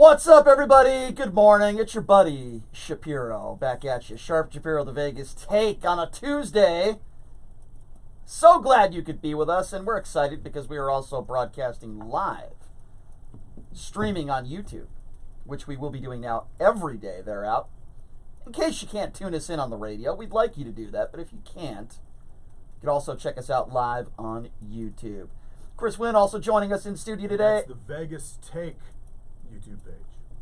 What's up, everybody? Good morning. It's your buddy Shapiro back at you. Sharp Shapiro, the Vegas Take on a Tuesday. So glad you could be with us, and we're excited because we are also broadcasting live, streaming on YouTube, which we will be doing now every day they're out. In case you can't tune us in on the radio, we'd like you to do that, but if you can't, you can also check us out live on YouTube. Chris Wynn also joining us in studio today. That's the Vegas Take YouTube page.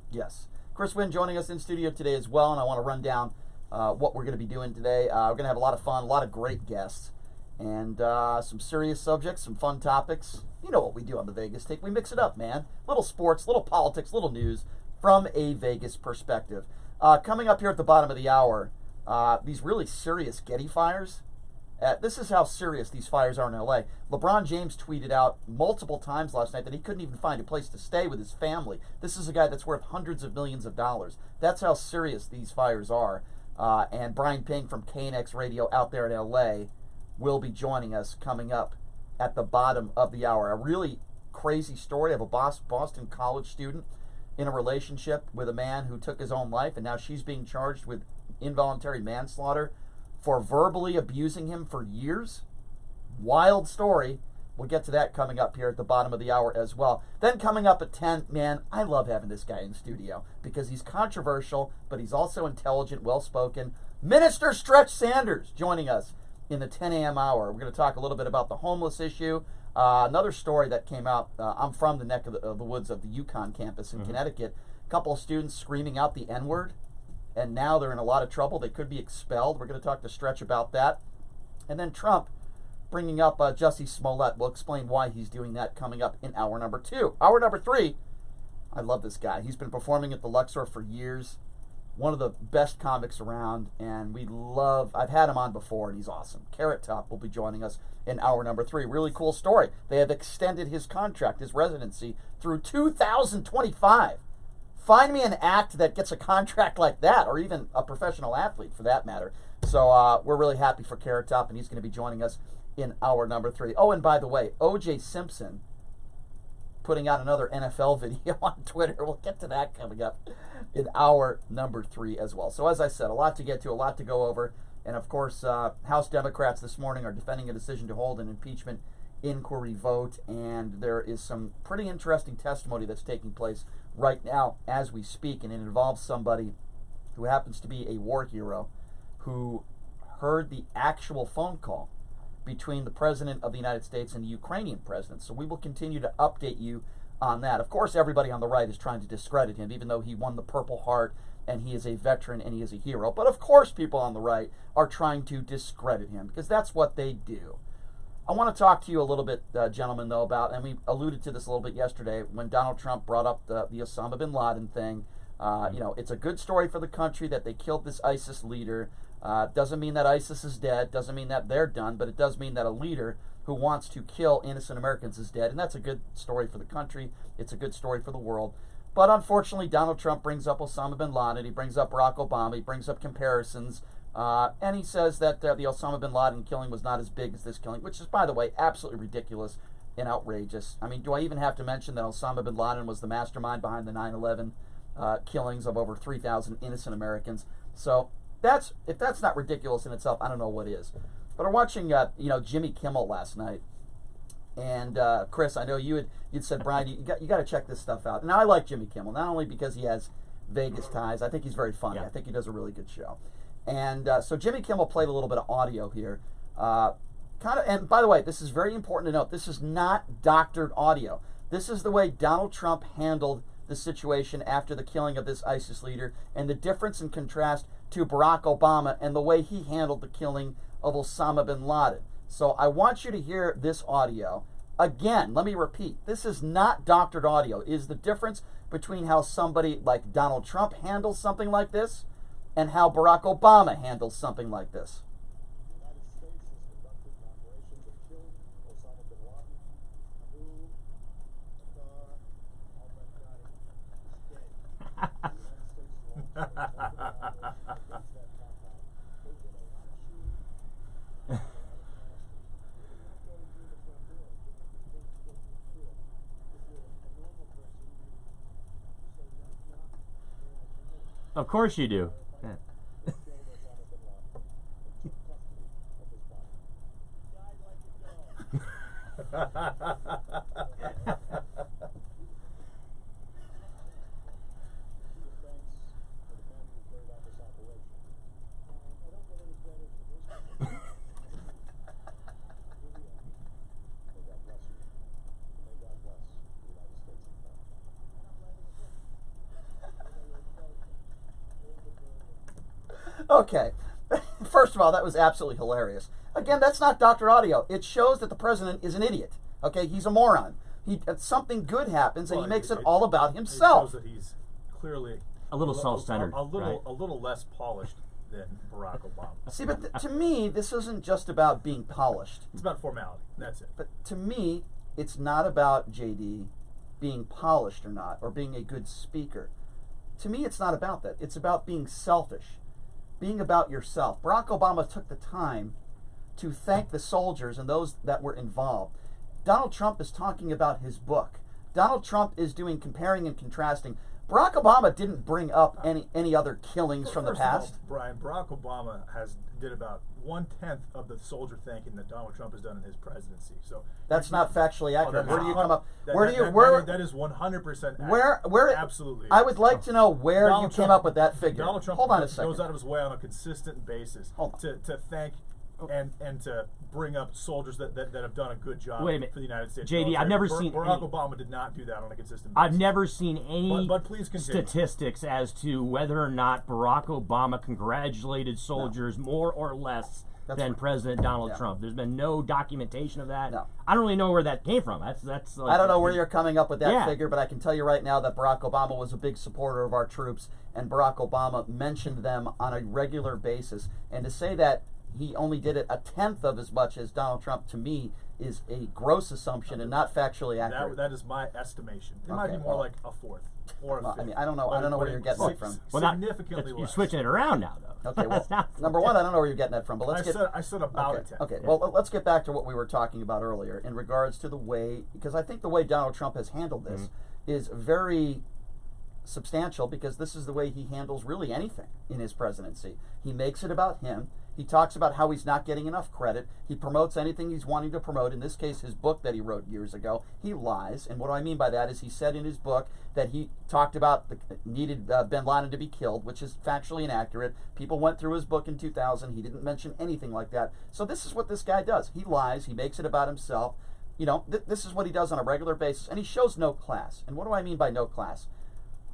Yes. Chris Wynn joining us in studio today as well, and I want to run down what we're going to be doing today. We're going to have a lot of fun, a lot of great guests, and some serious subjects, some fun topics. You know what we do on the Vegas Take. We mix it up, man. Little sports, little politics, little news from a Vegas perspective. Coming up here at the bottom of the hour, these really serious Getty fires. This is how serious these fires are in L.A. LeBron James tweeted out multiple times last night that he couldn't even find a place to stay with his family. This is a guy that's worth hundreds of millions of dollars. That's how serious these fires are. And Brian Ping from KNX Radio out there in L.A. will be joining us coming up at the bottom of the hour. A really crazy story of a Boston College student in a relationship with a man who took his own life, and now she's being charged with involuntary manslaughter for verbally abusing him for years. Wild story. We'll get to that coming up here at the bottom of the hour as well. Then coming up at 10, man, I love having this guy in studio because he's controversial, but he's also intelligent, well-spoken. Minister Stretch Sanders joining us in the 10 a.m. hour. We're going to talk a little bit about the homeless issue. Another story that came out, I'm from the neck of the woods of the UConn campus in Connecticut. A couple of students screaming out the N-word, and now they're in a lot of trouble. They could be expelled. We're going to talk to Stretch about that. And then Trump bringing up Jussie Smollett. We'll explain why he's doing that coming up in hour number 2. Hour number 3, I love this guy. He's been performing at the Luxor for years. One of the best comics around, and I've had him on before, and he's awesome. Carrot Top will be joining us in hour number 3. Really cool story. They have extended his contract, his residency, through 2025. Find me an act that gets a contract like that, or even a professional athlete for that matter. So we're really happy for Carrot Top, and he's going to be joining us in hour number 3. Oh, and by the way, O.J. Simpson putting out another NFL video on Twitter. We'll get to that coming up in hour number 3 as well. So as I said, a lot to get to, a lot to go over. And of course, House Democrats this morning are defending a decision to hold an impeachment inquiry vote. And there is some pretty interesting testimony that's taking place right now as we speak. And it involves somebody who happens to be a war hero who heard the actual phone call between the President of the United States and the Ukrainian president. So we will continue to update you on that. Of course, everybody on the right is trying to discredit him, even though he won the Purple Heart and he is a veteran and he is a hero. But of course, people on the right are trying to discredit him because that's what they do. I want to talk to you a little bit, gentlemen, though, about, and we alluded to this a little bit yesterday when Donald Trump brought up the Osama bin Laden thing. It's a good story for the country that they killed this ISIS leader. Doesn't mean that ISIS is dead, doesn't mean that they're done, but it does mean that a leader who wants to kill innocent Americans is dead, and that's a good story for the country. It's a good story for the world. But unfortunately, Donald Trump brings up Osama bin Laden, he brings up Barack Obama, he brings up comparisons, and he says that the Osama bin Laden killing was not as big as this killing, which is, by the way, absolutely ridiculous and outrageous. I mean, do I even have to mention that Osama bin Laden was the mastermind behind the 9/11 killings of over 3,000 innocent Americans? So if that's not ridiculous in itself, I don't know what is. But I'm watching, Jimmy Kimmel last night, and Chris, I know you'd said, Brian, you got to check this stuff out. Now I like Jimmy Kimmel not only because he has Vegas ties. I think he's very funny. Yeah. I think he does a really good show. And so Jimmy Kimmel played a little bit of audio here, and by the way, this is very important to note. This is not doctored audio. This is the way Donald Trump handled the situation after the killing of this ISIS leader, and the difference and contrast to Barack Obama and the way he handled the killing of Osama bin Laden. So I want you to hear this audio. Again, let me repeat, this is not doctored audio. It is the difference between how somebody like Donald Trump handles something like this and how Barack Obama handles something like this. Of course you do. Yeah. Okay. First of all, that was absolutely hilarious. Again, that's not Dr. Audio. It shows that the president is an idiot. Okay, he's a moron. Something good happens, and Well, he makes it all about himself. It shows that he's clearly A little self-centered, a little, right? a little less polished than Barack Obama. See, but to me, this isn't just about being polished. It's about formality. That's it. But to me, it's not about JD being polished or not, or being a good speaker. To me, it's not about that. It's about being selfish, being about yourself. Barack Obama took the time to thank the soldiers and those that were involved. Donald Trump is talking about his book. Donald Trump is doing comparing and contrasting. Barack Obama didn't bring up any other killings from the First of all, past. Brian, Barack Obama did about 1/10 of the soldier thanking that Donald Trump has done in his presidency. So That's not factually accurate. Where do you come up? That, Where that, do you that- where that is 100% accurate. where Absolutely. I would like to know where Donald you came Trump- up with that figure. Donald Trump Hold on a goes second. out of his way on a consistent basis Hold on. to thank and to bring up soldiers that have done a good job Wait a minute. for the United States. JD, I've never seen Barack any- Obama did not do that on a consistent basis. I've never seen any But please continue. statistics as to whether or not Barack Obama congratulated soldiers more or less That's than right. President Donald Yeah. Trump. There's been no documentation of that. No. I don't really know where that came from. That's like, I don't know where you're coming up with that Yeah. figure, but I can tell you right now that Barack Obama was a big supporter of our troops, and Barack Obama mentioned them on a regular basis. And to say that he only did it 1/10 of as much as Donald Trump, to me, is a gross assumption and not factually accurate. That is my estimation. It might Okay, be more well- like a fourth or a Well, fifth. I mean, I don't know where you're getting that from. Well, not- significantly you're less. switching it around now, though. Okay, well, That's not- number one, I don't know where you're getting that from, but let's get. I said about a Okay, tenth. okay. Well, let's get back to what we were talking about earlier in regards to the way, because I think the way Donald Trump has handled this is very substantial, because this is the way he handles really anything in his presidency. He makes it about him. He talks about how he's not getting enough credit. He promotes anything he's wanting to promote. In this case, his book that he wrote years ago. He lies. And what I mean by that is he said in his book that he talked about needed bin Laden to be killed, which is factually inaccurate. People went through his book in 2000. He didn't mention anything like that. So this is what this guy does. He lies. He makes it about himself. You know, this is what he does on a regular basis. And he shows no class. And what do I mean by no class?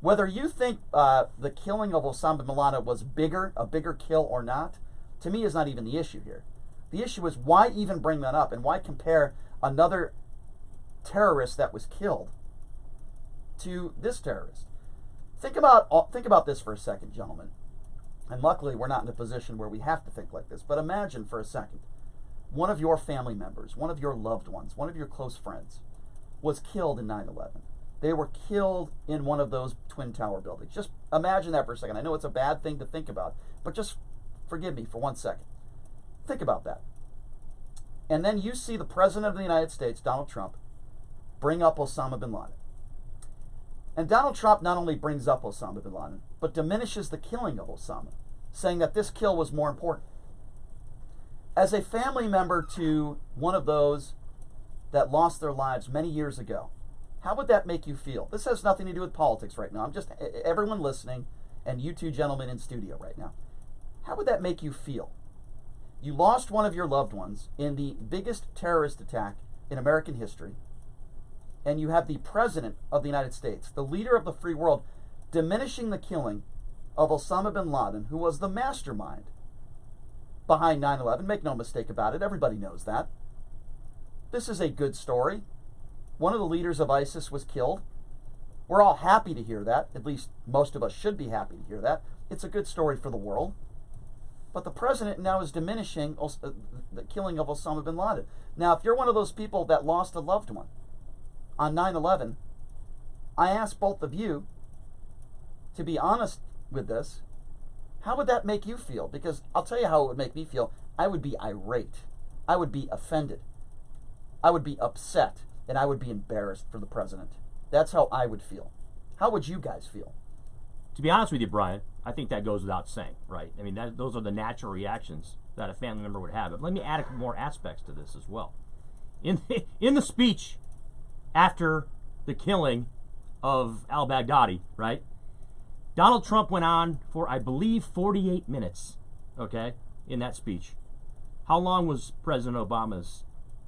Whether you think the killing of Osama bin Laden was a bigger kill or not, to me is not even the issue here. The issue is why even bring that up, and why compare another terrorist that was killed to this terrorist? Think about this for a second, gentlemen. And luckily, we're not in a position where we have to think like this. But imagine for a second, one of your family members, one of your loved ones, one of your close friends was killed in 9/11. They were killed in one of those Twin Tower buildings. Just imagine that for a second. I know it's a bad thing to think about, but just forgive me for 1 second. Think about that. And then you see the President of the United States, Donald Trump, bring up Osama bin Laden. And Donald Trump not only brings up Osama bin Laden, but diminishes the killing of Osama, saying that this kill was more important. As a family member to one of those that lost their lives many years ago, how would that make you feel? This has nothing to do with politics right now. I'm just, everyone listening, and you two gentlemen in studio right now, how would that make you feel? You lost one of your loved ones in the biggest terrorist attack in American history, and you have the President of the United States, the leader of the free world, diminishing the killing of Osama bin Laden, who was the mastermind behind 9/11. Make no mistake about it. Everybody knows that. This is a good story. One of the leaders of ISIS was killed. We're all happy to hear that. At least most of us should be happy to hear that. It's a good story for the world. But the president now is diminishing the killing of Osama bin Laden. Now, if you're one of those people that lost a loved one on 9/11, I ask both of you to be honest with this. How would that make you feel? Because I'll tell you how it would make me feel. I would be irate. I would be offended. I would be upset. And I would be embarrassed for the president. That's how I would feel. How would you guys feel? To be honest with you, Brian, I think that goes without saying, right? I mean, those are the natural reactions that a family member would have. But let me add more aspects to this as well. In the speech after the killing of al-Baghdadi, right? Donald Trump went on for, I believe, 48 minutes, okay, in that speech. How long was President Obama's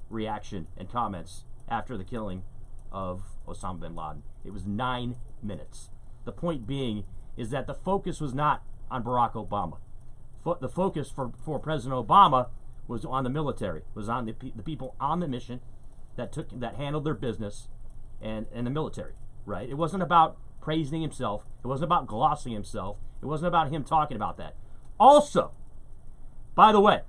reaction and comments after the killing of Osama bin Laden? It was 9 minutes. The point being is that the focus was not on Barack Obama. The focus for President Obama was on the military, was on the people on the mission that handled their business and the military, right? It wasn't about praising himself. It wasn't about glossing himself. It wasn't about him talking about that. Also, by the way,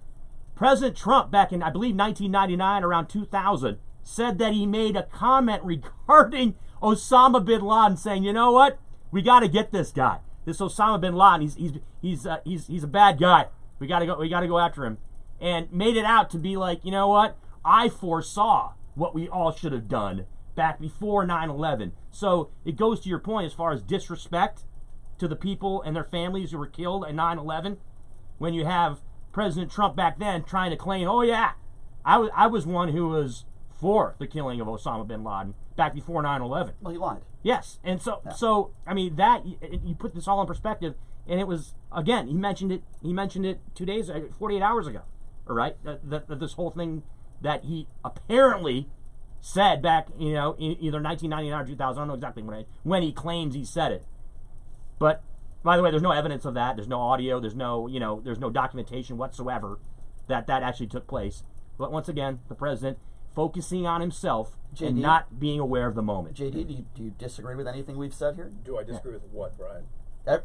President Trump back in, I believe, 1999, around 2000, said that he made a comment regarding Osama bin Laden, saying, you know what? We got to get this guy. This Osama bin Laden, he's a bad guy. We got to go after him. And made it out to be like, you know what? I foresaw what we all should have done back before 9/11. So it goes to your point as far as disrespect to the people and their families who were killed in 9/11. When you have President Trump back then trying to claim, oh yeah, I was one who was for the killing of Osama bin Laden back before 9/11. Well, he lied. Yes, and so I mean that you put this all in perspective, and it was, again, he mentioned it 2 days, 48 hours ago, all right? That this whole thing that he apparently said back, in either 1999 or 2000, I don't know exactly when he claims he said it. But by the way, there's no evidence of that. There's no audio. There's no documentation whatsoever that actually took place. But once again, the president focusing on himself and not being aware of the moment. JD, do you disagree with anything we've said here? Do I disagree with what, Brian?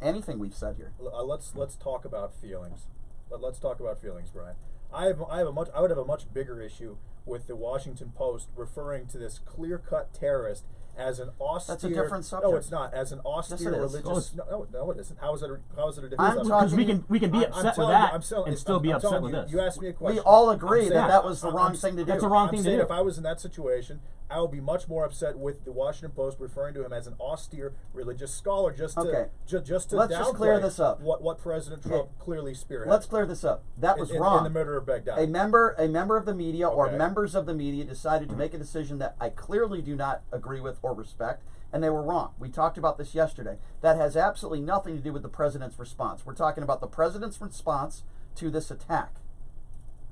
Anything we've said here. Let's talk about feelings. Let's talk about feelings, Brian. I would have a much bigger issue with the Washington Post referring to this clear-cut terrorist as an austere. That's a different subject. No, it's not. As an austere religious. No, it isn't. How is it a different subject? Because we can be upset with that and still be upset with this. You asked me a question. We all agree that was the wrong thing to do. That's the wrong thing to do. If I was in that situation, I would be much more upset with the Washington Post referring to him as an austere religious scholar, just to Let's just clear this up. What President Trump clearly spearheaded. Let's clear this up. That was wrong. In the murder of Baghdadi. A member of the media or members of the media decided to make a decision that I clearly do not agree with or respect, and they were wrong. We talked about this yesterday. That has absolutely nothing to do with the president's response. We're talking about the president's response to this attack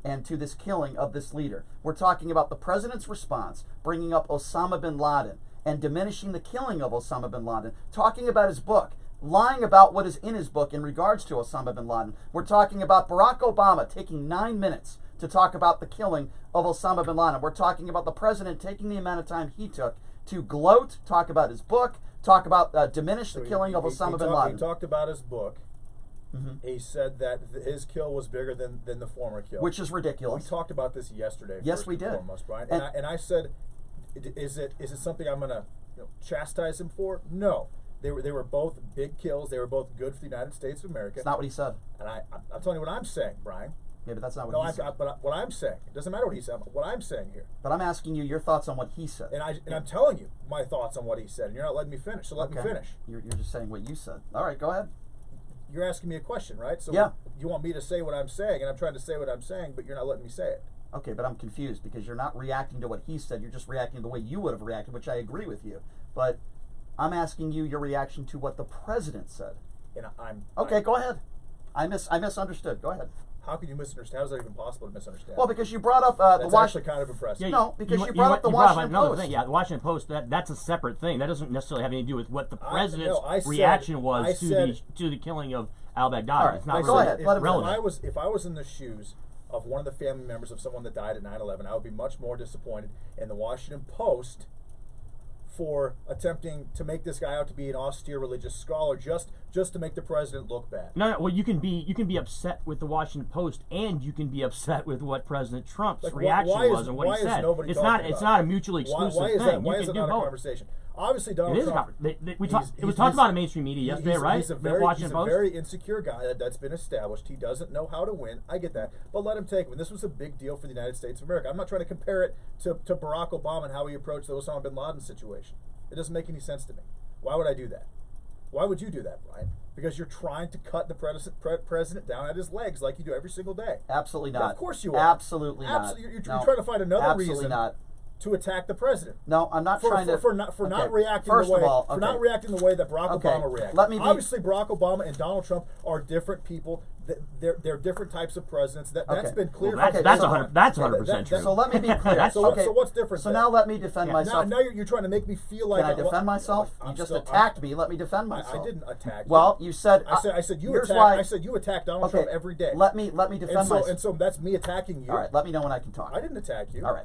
and to this killing of this leader. We're talking about the president's response, bringing up Osama bin Laden and diminishing the killing of Osama bin Laden, talking about his book, lying about what is in his book in regards to Osama bin Laden. We're talking about Barack Obama taking 9 minutes to talk about the killing of Osama bin Laden. We're talking about the president taking the amount of time he took to gloat, talk about his book, talk about diminish the killing of Osama bin Laden. He talked about his book. He said that his kill was bigger than the former kill, which is ridiculous. We talked about this yesterday. Yes, we did. Foremost, Brian. And I said, is it something I'm going to chastise him for? No. They were both big kills. They were both good for the United States of America. It's not what he said. And I'm telling you what I'm saying, Brian. Yeah, but that's not what he said. But what I'm saying, it doesn't matter what he said. But what I'm saying here. But I'm asking you your thoughts on what he said. And I'm telling you my thoughts on what he said. And you're not letting me finish. So let me finish. You're just saying what you said. All right, go ahead. You're asking me a question, right? So you want me to say what I'm saying, and I'm trying to say what I'm saying, but you're not letting me say it. Okay, but I'm confused because you're not reacting to what he said. You're just reacting the way you would have reacted, which I agree with you. But I'm asking you your reaction to what the president said. And go ahead. I misunderstood. Go ahead. How can you misunderstand? How is that even possible to misunderstand? Well, because you brought up the Washington. That's actually kind of impressive. No, because you brought up the Washington Post. Thing. Yeah, the Washington Post. That's a separate thing. That doesn't necessarily have anything to do with what the president's reaction was to the killing of al-Baghdadi. Right, it's not go ahead. relevant. If I was in the shoes of one of the family members of someone that died at 9/11, I would be much more disappointed in the Washington Post for attempting to make this guy out to be an austere religious scholar just to make the president look bad. No. Well, you can be upset with the Washington Post, and you can be upset with what President Trump's reaction was and what he said. It's not a mutually exclusive thing. Why is it not a conversation? Obviously, Donald Trump. It was talked about in mainstream media yesterday, right? He's a very insecure guy that's been established. He doesn't know how to win. I get that, but let him take it. This was a big deal for the United States of America. I'm not trying to compare it to Barack Obama and how he approached the Osama bin Laden situation. It doesn't make any sense to me. Why would I do that? Why would you do that, Brian? because you're trying to cut the president down at his legs like you do every single day. Absolutely not. Of course you are. Absolutely not. You're No, trying to find another absolutely reason not. to attack the president. No, I'm not trying to. For not Okay. reacting First the way of all, for okay. not reacting the way that Barack Okay. Obama reacted. Let me be- Obviously, Barack Obama and Donald Trump are different people. They're different types of presidents. That's Okay. been clear. Well, from that's day 100 one. that's 100% true. So let me be clear. That's- So, okay. so what's different? So then? now let me defend myself. Now you're trying to make me feel like Can I defend myself? I'm You just still- attacked me. Let me defend I myself. didn't attack. Well, you said. I said you here's attack. why- I said you attack Donald Okay, Trump every day. Let me defend and so, myself. and so that's me attacking you. All right. Let me know when I can talk. I didn't attack you. All right.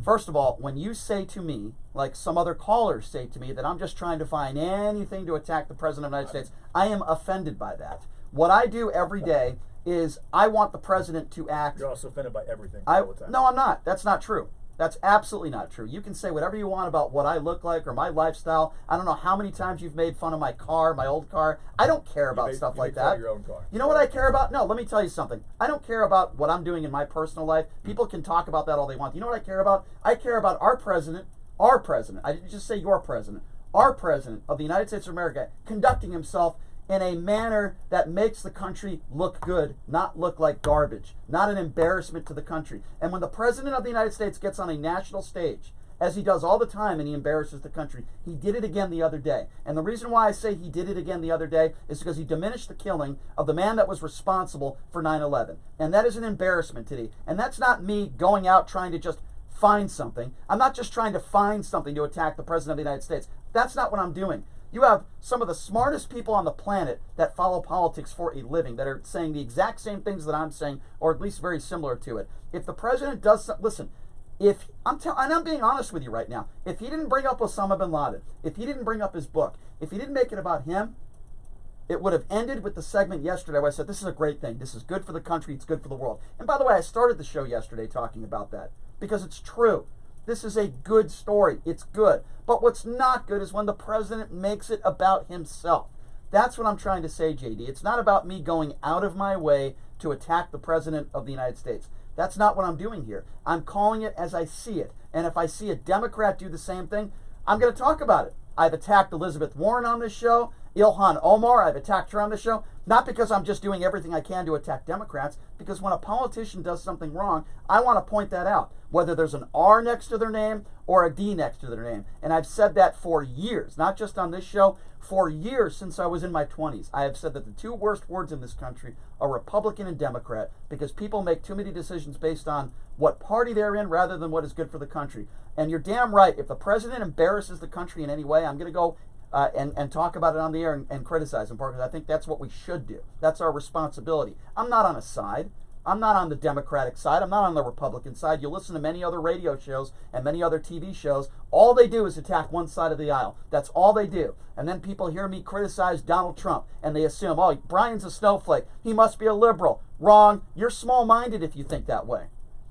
First of all, when you say to me, like some other callers say to me, that I'm just trying to find anything to attack the President of the United States, I am offended by that. What I do every day is I want the President to act. You're also offended by everything. all the time. No, I'm not. That's not true. That's absolutely not true. You can say whatever you want about what I look like or my lifestyle. I don't know how many times you've made fun of my car, my old car. I don't care about made- stuff you like made fun of that. your own car. You know what I care about? No, let me tell you something. I don't care about what I'm doing in my personal life. People can talk about that all they want. You know what I care about? I care about our president. I didn't just say your president. Our president of the United States of America conducting himself in a manner that makes the country look good, not look like garbage, not an embarrassment to the country. And when the President of the United States gets on a national stage, as he does all the time, and he embarrasses the country, he did it again the other day. And the reason why I say he did it again the other day is because he diminished the killing of the man that was responsible for 9/11. And that is an embarrassment today. And that's not me going out trying to just find something. I'm not just trying to find something to attack the President of the United States. That's not what I'm doing. You have some of the smartest people on the planet that follow politics for a living that are saying the exact same things that I'm saying, or at least very similar to it. If the president does listen, and I'm being honest with you right now, if he didn't bring up Osama bin Laden, if he didn't bring up his book, if he didn't make it about him, it would have ended with the segment yesterday where I said, this is a great thing. This is good for the country. It's good for the world. And by the way, I started the show yesterday talking about that because it's true. This is a good story. It's good. But what's not good is when the president makes it about himself. That's what I'm trying to say, JD. It's not about me going out of my way to attack the president of the United States. That's not what I'm doing here. I'm calling it as I see it. And if I see a Democrat do the same thing, I'm going to talk about it. I've attacked Elizabeth Warren on this show, Ilhan Omar, I've attacked her on this show, not because I'm just doing everything I can to attack Democrats, because when a politician does something wrong, I want to point that out, whether there's an R next to their name or a D next to their name. And I've said that for years, not just on this show, for years since I was in my 20s. I have said that the two worst words in this country are Republican and Democrat, because people make too many decisions based on what party they're in rather than what is good for the country. And you're damn right, if the president embarrasses the country in any way, I'm going to go and talk about it on the air and criticize him, because I think that's what we should do. That's our responsibility. I'm not on a side. I'm not on the Democratic side. I'm not on the Republican side. You'll listen to many other radio shows and many other TV shows. All they do is attack one side of the aisle. That's all they do. And then people hear me criticize Donald Trump, and they assume, oh, Brian's a snowflake. He must be a liberal. Wrong. You're small-minded if you think that way.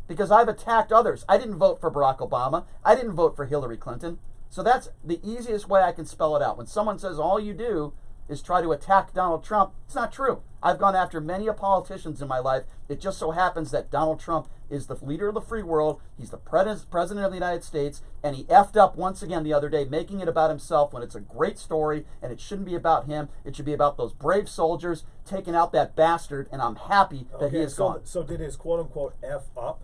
Because I've attacked others. I didn't vote for Barack Obama. I didn't vote for Hillary Clinton. So that's the easiest way I can spell it out. When someone says all you do is try to attack Donald Trump, it's not true. I've gone after many politicians in my life. It just so happens that Donald Trump is the leader of the free world. He's the president of the United States, and he effed up once again the other day, making it about himself when it's a great story, and it shouldn't be about him. It should be about those brave soldiers taking out that bastard, and I'm happy that he is gone. So did his quote-unquote F up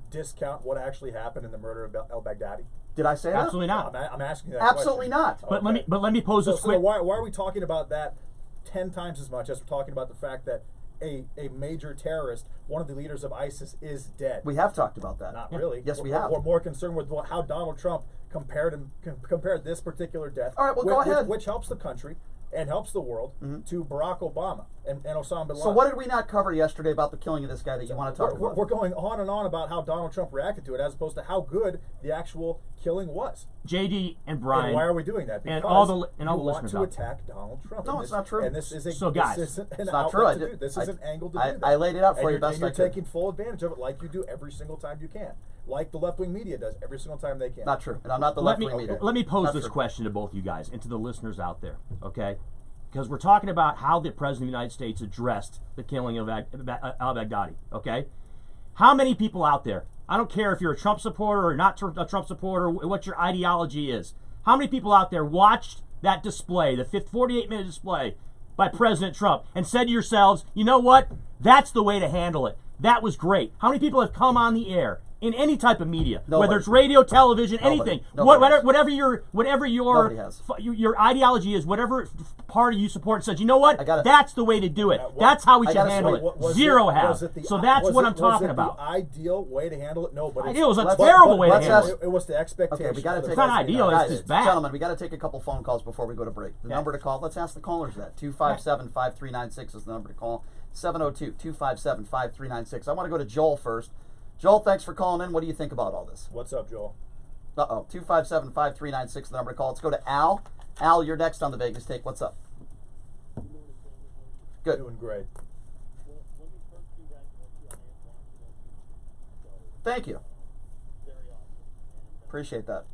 discount what actually happened in the murder of al-Baghdadi? Did I say that? Absolutely not. I'm asking you that Absolutely question. not. But Okay. let me pose this So quick. why are we talking about that 10 times as much as we're talking about the fact that a major terrorist, one of the leaders of ISIS, is dead? We have talked about that. Not really. Yes, we have. We're more concerned with how Donald Trump compared this particular death, All right, well, go ahead. which helps the country and helps the world, to Barack Obama and Osama bin Laden. So what did we not cover yesterday about the killing of this guy that you want to talk about? We're going on and on about how Donald Trump reacted to it, as opposed to how good the actual killing was. JD and Brian. And why are we doing that? Because and all the you listeners want to out attack Donald Trump. No, And it's not true. And this is So, guys, this isn't an it's not outlet true. I to did- do. This I- is an angle to I- do that. I laid it out for And you you're- best and you're I could. taking full advantage of it, like you do every single time you can, like the left-wing media does every single time they can. Not true. And I'm not the let left-wing me media. let me pose Not this true. question to both you guys and to the listeners out there, okay? Because we're talking about how the president of the United States addressed the killing of al-Baghdadi, okay? How many people out there, I don't care if you're a Trump supporter or not a Trump supporter, what your ideology is, how many people out there watched that display, the 48-minute display by President Trump, and said to yourselves, you know what? That's the way to handle it. That was great. How many people have come on the air in any type of media, Nobody. whether it's radio, television, anything, Nobody has. whatever your ideology is, whatever party you support says, you know what? That's the way to do it. That's how we should handle it. Zero has. So that's what I'm talking about. The ideal way to handle it? No, but It was a terrible way to handle it. It was the expectation. Okay, we got to take. It's not ideal. It's just bad. Gentlemen, we got to take a couple phone calls before we go to break. The number to call. Let's ask the callers that. 257-5396 is the number to call. 702-257-5396. I want to go to Joel first. Joel, thanks for calling in. What do you think about all this? What's up, Joel? 257-5396, the number to call. Let's go to Al. Al, you're next on the Vegas Take. What's up? Good. Doing great. Thank you. Appreciate that.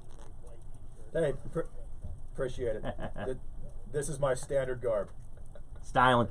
Hey, appreciate it. This is my standard garb. Styling.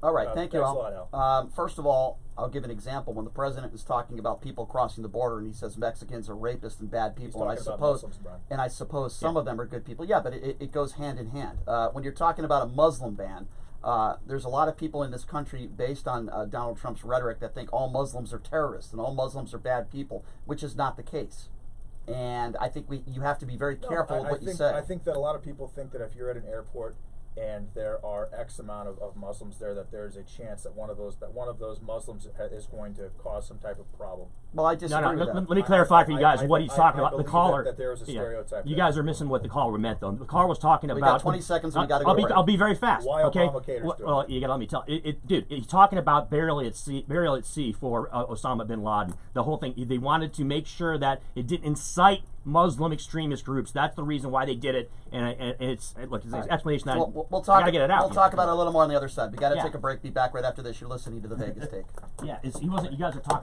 All right, thank you, Thanks a lot, Al. First of all, I'll give an example. When the president is talking about people crossing the border and he says Mexicans are rapists and bad people, and I suppose some of them are good people. Yeah, but it goes hand in hand. When you're talking about a Muslim ban, there's a lot of people in this country, based on Donald Trump's rhetoric, that think all Muslims are terrorists and all Muslims are bad people, which is not the case. And I think you have to be very careful with what you say. I think that a lot of people think that if you're at an airport and there are X amount of Muslims there, that there's a chance that one of those Muslims is going to cause some type of problem. Well, I disagree with that. Let me clarify for you guys what he's talking about. The caller. That there is a stereotype. You guys are missing what the caller meant, though. The caller was talking about. We got 20 seconds. And we got to go. I'll be very fast. Why okay. Obama caters to Well, you got to let me tell. Dude, he's talking about burial at sea for Osama bin Laden. The whole thing. They wanted to make sure that it didn't incite Muslim extremist groups. That's the reason why they did it. And it's an explanation that we'll talk. Gotta get it out. We'll talk about it a little more on the other side. We got to take a break. Be back right after this. You're listening to the Vegas Take. Yeah, he wasn't. You guys are talking.